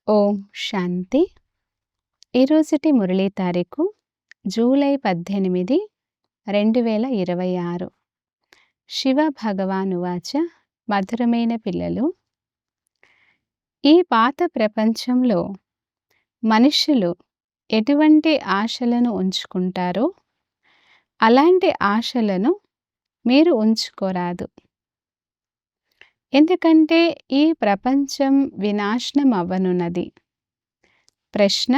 ఓం శాంతి. ఈరోజుటి మురళీ తారీఖు జూలై 18, 2026. శివ భగవానువాచ. మధురమైన పిల్లలు, ఈ పాత ప్రపంచంలో మనుష్యులు ఎటువంటి ఆశలను ఉంచుకుంటారో అలాంటి ఆశలను మీరు ఉంచుకోరాదు. ఎందుకంటే ఈ ప్రపంచం వినాశనం అవ్వనున్నది. ప్రశ్న: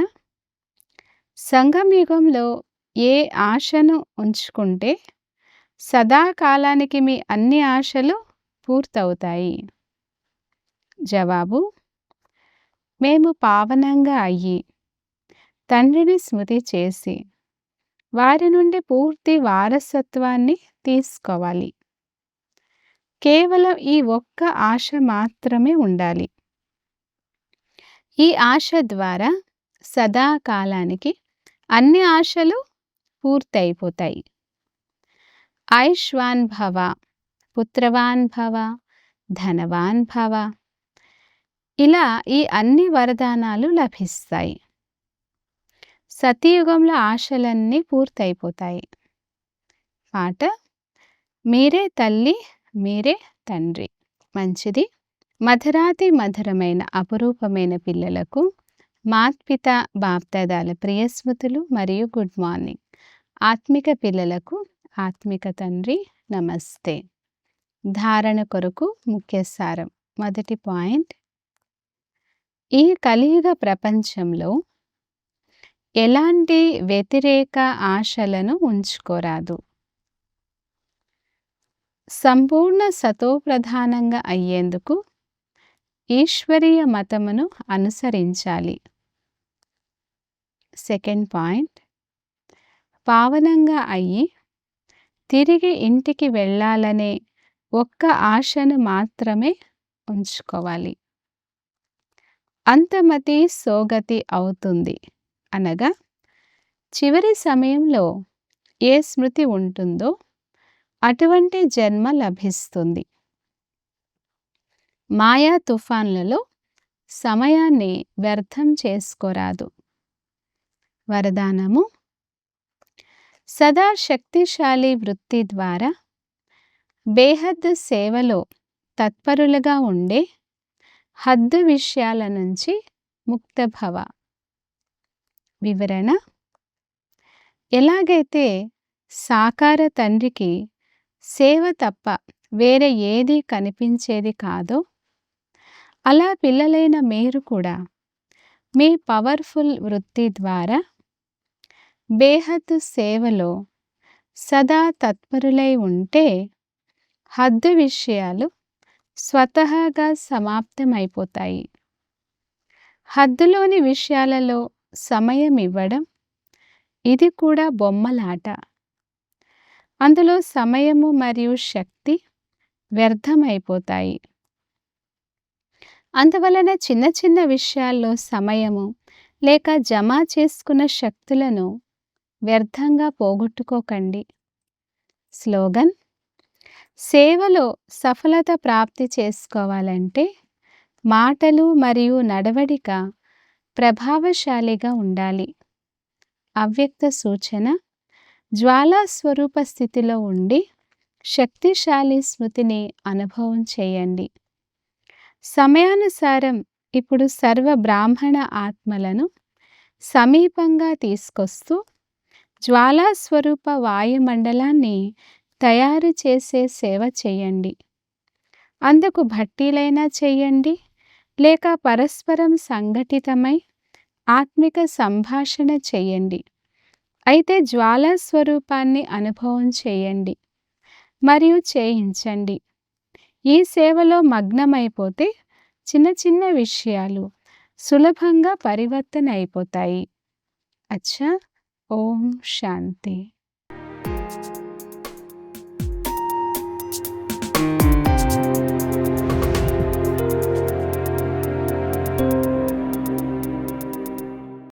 సంగమయుగంలో ఏ ఆశను ఉంచుకుంటే సదాకాలానికి మీ అన్ని ఆశలు పూర్తవుతాయి? జవాబు: మేము పావనంగా అయ్యి తండ్రిని స్మృతి చేసి వారి నుండి పూర్తి వారసత్వాన్ని తీసుకోవాలి. కేవలం ఈ ఒక్క ఆశ మాత్రమే ఉండాలి. ఈ ఆశ ద్వారా సదాకాలానికి అన్ని ఆశలు పూర్తయిపోతాయి. ఆయుష్వాన్ భవ, పుత్రవాన్ భవ, ధనవాన్ భవ, ఇలా ఈ అన్ని వరదానాలు లభిస్తాయి. సతయుగంలో ఆశలన్నీ పూర్తయిపోతాయి. పాట: మీరే తల్లి, మీరే తండ్రి. మంచిది. మధురాతి మధురమైన అపురూపమైన పిల్లలకు మాత్పిత బాప్దాదాల ప్రియస్మృతులు మరియు గుడ్ మార్నింగ్. ఆత్మిక పిల్లలకు ఆత్మిక తండ్రి నమస్తే. ధారణ కొరకు ముఖ్య సారం. మొదటి పాయింట్: ఈ కలియుగ ప్రపంచంలో ఎలాంటి వ్యతిరేక ఆశలను ఉంచుకోరాదు. సంపూర్ణ సతోప్రధానంగా అయ్యేందుకు ఈశ్వరీయ మతమును అనుసరించాలి. సెకండ్ పాయింట్: పావనంగా అయ్యి తిరిగి ఇంటికి వెళ్ళాలనే ఒక్క ఆశను మాత్రమే ఉంచుకోవాలి. అంతమతి సోగతి అవుతుంది అనగా చివరి సమయంలో ఏ స్మృతి ఉంటుందో అటువంటి జన్మ లభిస్తుంది. మాయా తుఫాన్లలో సమయాన్ని వ్యర్థం చేసుకోరాదు. వరదానము: సదా శక్తిశాలి వృత్తి ద్వారా బేహద్ సేవలో తత్పరులుగా ఉండే హద్దు విషయాల నుంచి ముక్తభవ. వివరణ: ఎలాగైతే సాకార తండ్రికి సేవ తప్ప వేరే ఏది కనిపించేది కాదో అలా పిల్లలైన మీరు కూడా మీ పవర్ఫుల్ వృత్తి ద్వారా బేహద్ సేవలో సదా తత్పరులై ఉంటే హద్దు విషయాలు స్వతహాగా సమాప్తమైపోతాయి. హద్దులోని విషయాలలో సమయం ఇవ్వడం ఇది కూడా బొమ్మలాట. అందులో సమయము మరియు శక్తి వ్యర్థమైపోతాయి. అందువలన చిన్న చిన్న విషయాల్లో సమయము లేక జమ చేసుకున్న శక్తులను వ్యర్థంగా పోగొట్టుకోకండి. స్లోగన్: సేవలో సఫలత ప్రాప్తి చేసుకోవాలంటే మాటలు మరియు నడవడిక ప్రభావశాలిగా ఉండాలి. అవ్యక్త సూచన: జ్వాలా స్వరూప స్థితిలో ఉండి శక్తిశాలి స్మృతిని అనుభవం చేయండి. సమయానుసారం ఇప్పుడు సర్వ బ్రాహ్మణ ఆత్మలను సమీపంగా తీసుకొస్తూ జ్వాలా స్వరూప వాయుమండలాన్ని తయారు చేసే సేవ చేయండి. అందుకు భట్టీలైనా చేయండి లేక పరస్పరం సంఘటితమై ఆత్మిక సంభాషణ చేయండి. అయితే జ్వాలా స్వరూపాన్ని అనుభవం చేయండి మరియు చేయించండి. ఈ సేవలో మగ్నమైపోతే చిన్న చిన్న విషయాలు సులభంగా పరివర్తన అయిపోతాయి. అచ్చా. ఓం శాంతి.